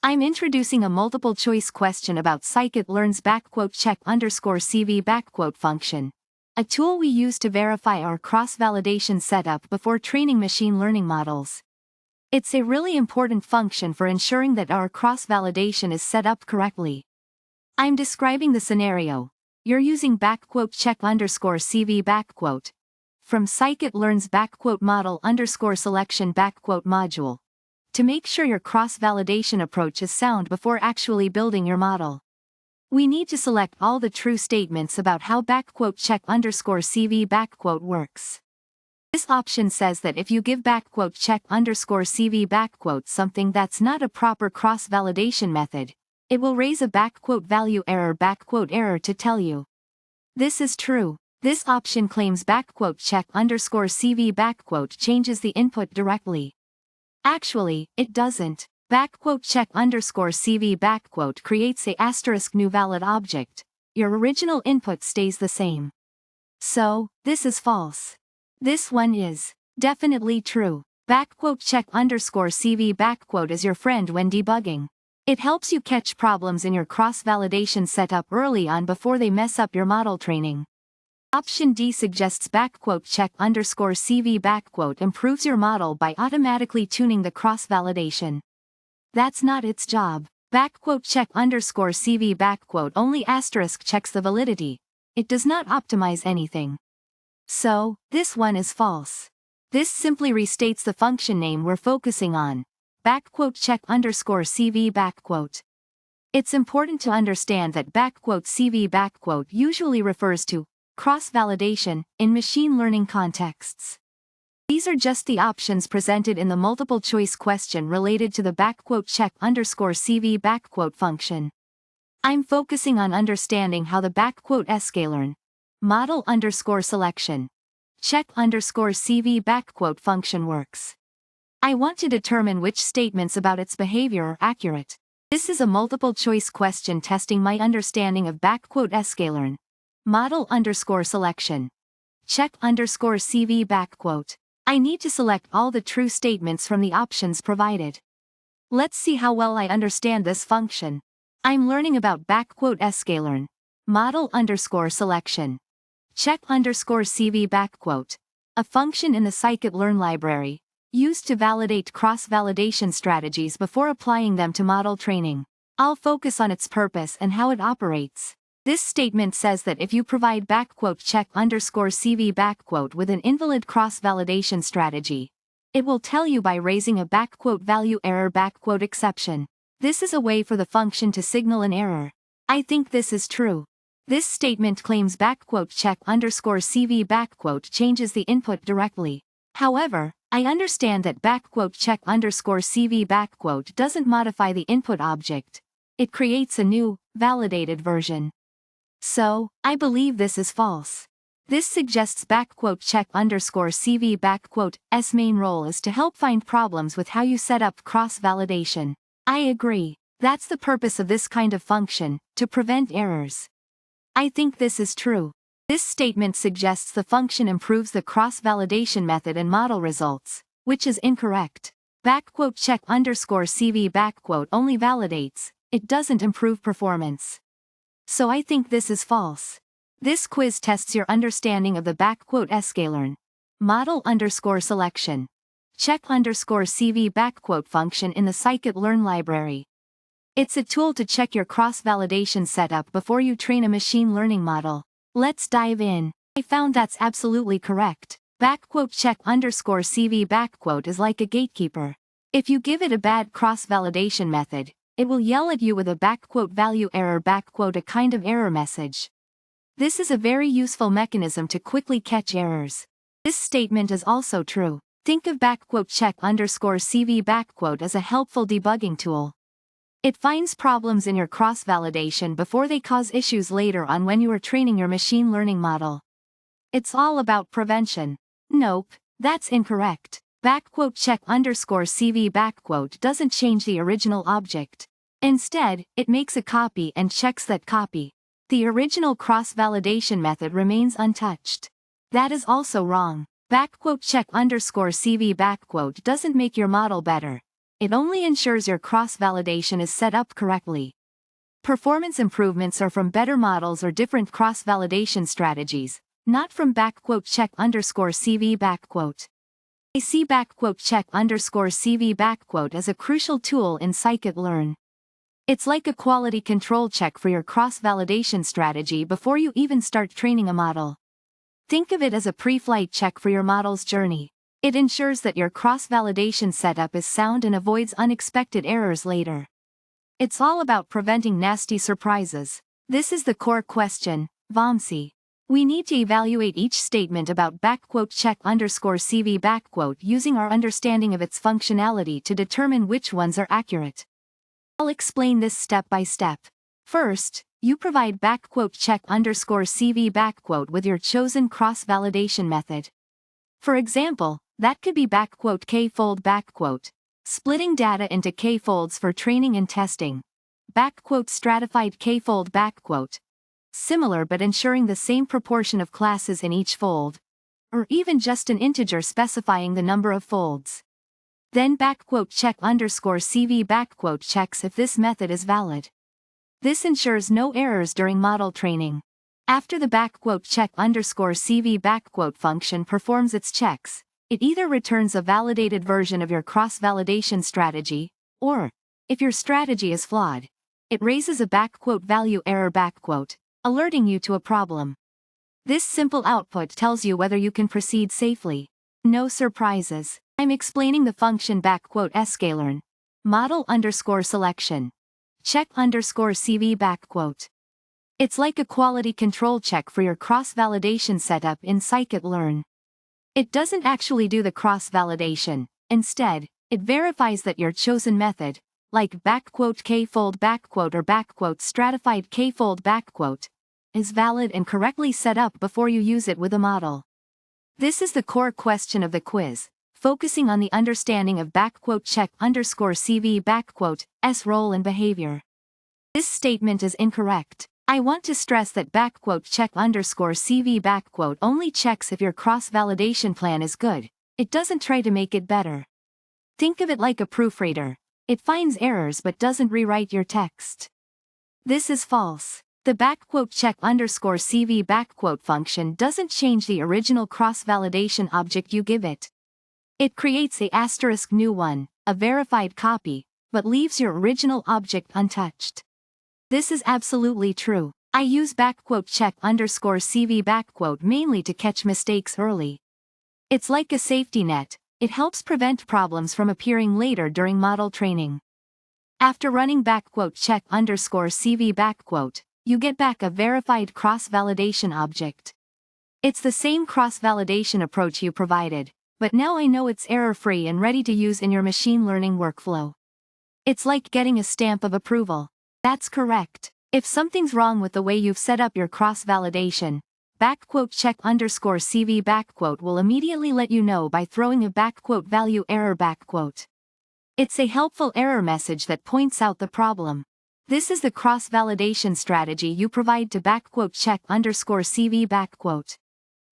I'm introducing a multiple choice question about Sklearn's check_cv function, a tool we use to verify our cross-validation setup before training machine learning models. It's a really important function for ensuring that our cross-validation is set up correctly. I'm describing the scenario. You're using check_cv from Sklearn's model_selection module to make sure your cross-validation approach is sound before actually building your model. We need to select all the true statements about how check_cv works. This option says that if you give check_cv something that's not a proper cross-validation method, it will raise a value error to tell you. This is true. This option claims check_cv changes the input directly. Actually, it doesn't. check_cv creates a new valid object. Your original input stays the same. So, this is false. This one is definitely true. check_cv is your friend when debugging. It helps you catch problems in your cross-validation setup early on before they mess up your model training. Option D suggests check_cv improves your model by automatically tuning the cross-validation. That's not its job. check_cv only checks the validity. It does not optimize anything. So, this one is false. This simply restates the function name we're focusing on. check_cv. It's important to understand that $cv usually refers to cross-validation in machine learning contexts. These are just the options presented in the multiple choice question related to the check_cv function. I'm focusing on understanding how the Sklearn model_selection check_cv function works. I want to determine which statements about its behavior are accurate. This is a multiple choice question testing my understanding of Sklearn model_selection check_cv. I need to select all the true statements from the options provided. Let's see how well I understand this function. I'm learning about Sklearn model_selection check_cv, a function in the Sklearn library, used to validate cross-validation strategies before applying them to model training. I'll focus on its purpose and how it operates. This statement says that if you provide check_cv with an invalid cross-validation strategy, it will tell you by raising a value error exception. This is a way for the function to signal an error. I think this is true. This statement claims check_cv changes the input directly. However, I understand that check_cv doesn't modify the input object. It creates a new, validated version. So, I believe this is false. This suggests check_cv's main role is to help find problems with how you set up cross-validation. I agree. That's the purpose of this kind of function, to prevent errors. I think this is true. This statement suggests the function improves the cross-validation method and model results, which is incorrect. check_cv only validates, it doesn't improve performance. So I think this is false. This quiz tests your understanding of the Sklearn model_selection check_cv function in the Sklearn library. It's a tool to check your cross-validation setup before you train a machine learning model. Let's dive in. I found that's absolutely correct. check_cv is like a gatekeeper. If you give it a bad cross-validation method, it will yell at you with a value error a kind of error message. This is a very useful mechanism to quickly catch errors. This statement is also true. Think of check_cv as a helpful debugging tool. It finds problems in your cross-validation before they cause issues later on when you are training your machine learning model. It's all about prevention. Nope, that's incorrect. check_cv doesn't change the original object. Instead, it makes a copy and checks that copy. The original cross-validation method remains untouched. That is also wrong. check_cv doesn't make your model better. It only ensures your cross-validation is set up correctly. Performance improvements are from better models or different cross-validation strategies, not from _check_CV. I see _check_CV as a crucial tool in scikit-learn. It's like a quality control check for your cross-validation strategy before you even start training a model. Think of it as a pre-flight check for your model's journey. It ensures that your cross-validation setup is sound and avoids unexpected errors later. It's all about preventing nasty surprises. This is the core question, Vamsi. We need to evaluate each statement about _check_CV using our understanding of its functionality to determine which ones are accurate. I'll explain this step by step. First, you provide _check_CV with your chosen cross-validation method. For example, that could be _kfold. Splitting data into k-folds for training and testing. Stratified k-fold. Similar but ensuring the same proportion of classes in each fold. Or even just an integer specifying the number of folds. Then _check_CV checks if this method is valid. This ensures no errors during model training. After the _check_CV function performs its checks, it either returns a validated version of your cross-validation strategy, or, if your strategy is flawed, it raises a value error alerting you to a problem. This simple output tells you whether you can proceed safely. No surprises. I'm explaining the function Sklearn. Model_selection. Check_CV. It's like a quality control check for your cross-validation setup in scikit-learn. It doesn't actually do the cross-validation. Instead, it verifies that your chosen method, like _kfold or stratified kfold, is valid and correctly set up before you use it with a model. This is the core question of the quiz, focusing on the understanding of _check_CV_'s role and behavior. This statement is incorrect. I want to stress that _check_CV only checks if your cross-validation plan is good. It doesn't try to make it better. Think of it like a proofreader. It finds errors but doesn't rewrite your text. This is false. The _check_CV function doesn't change the original cross-validation object you give it. It creates a *new one, a verified copy, but leaves your original object untouched. This is absolutely true. I use _check_CV mainly to catch mistakes early. It's like a safety net. It helps prevent problems from appearing later during model training. After running _check_CV, you get back a verified cross-validation object. It's the same cross-validation approach you provided, but now I know it's error-free and ready to use in your machine learning workflow. It's like getting a stamp of approval. That's correct. If something's wrong with the way you've set up your cross-validation, _check_CV will immediately let you know by throwing a value error . It's a helpful error message that points out the problem. This is the cross-validation strategy you provide to _check_CV .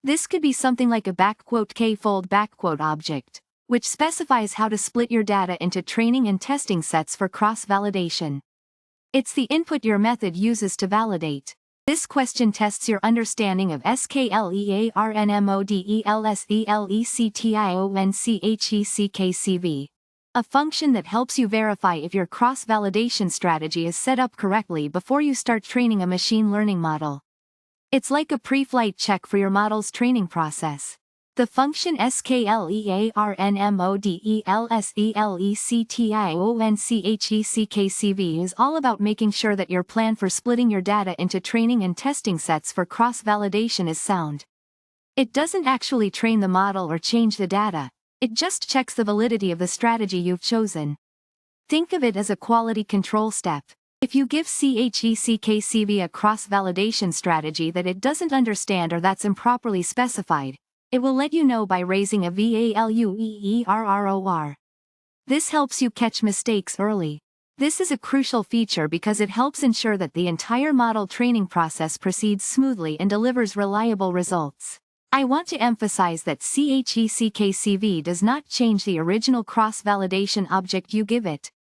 This could be something like a _kfold object, which specifies how to split your data into training and testing sets for cross-validation. It's the input your method uses to validate. This question tests your understanding of Sklearn, a function that helps you verify if your cross-validation strategy is set up correctly before you start training a machine learning model. It's like a pre-flight check for your model's training process. The function Sklearn is all about making sure that your plan for splitting your data into training and testing sets for cross-validation is sound. It doesn't actually train the model or change the data, it just checks the validity of the strategy you've chosen. Think of it as a quality control step. If you give checkcv a cross-validation strategy that it doesn't understand or that's improperly specified, it will let you know by raising a valuerror. This helps you catch mistakes early. This is a crucial feature because it helps ensure that the entire model training process proceeds smoothly and delivers reliable results. I want to emphasize that checkcv does not change the original cross-validation object you give it.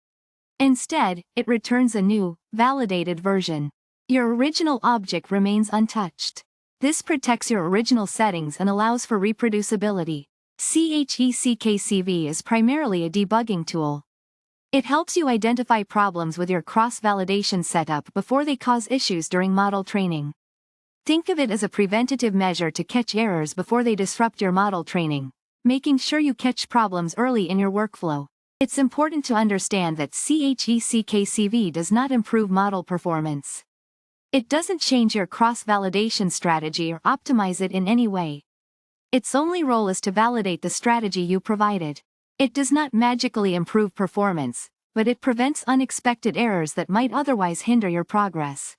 Instead, it returns a new, validated version. Your original object remains untouched. This protects your original settings and allows for reproducibility. checkcv is primarily a debugging tool. It helps you identify problems with your cross-validation setup before they cause issues during model training. Think of it as a preventative measure to catch errors before they disrupt your model training, making sure you catch problems early in your workflow. It's important to understand that checkcv does not improve model performance. It doesn't change your cross-validation strategy or optimize it in any way. Its only role is to validate the strategy you provided. It does not magically improve performance, but it prevents unexpected errors that might otherwise hinder your progress.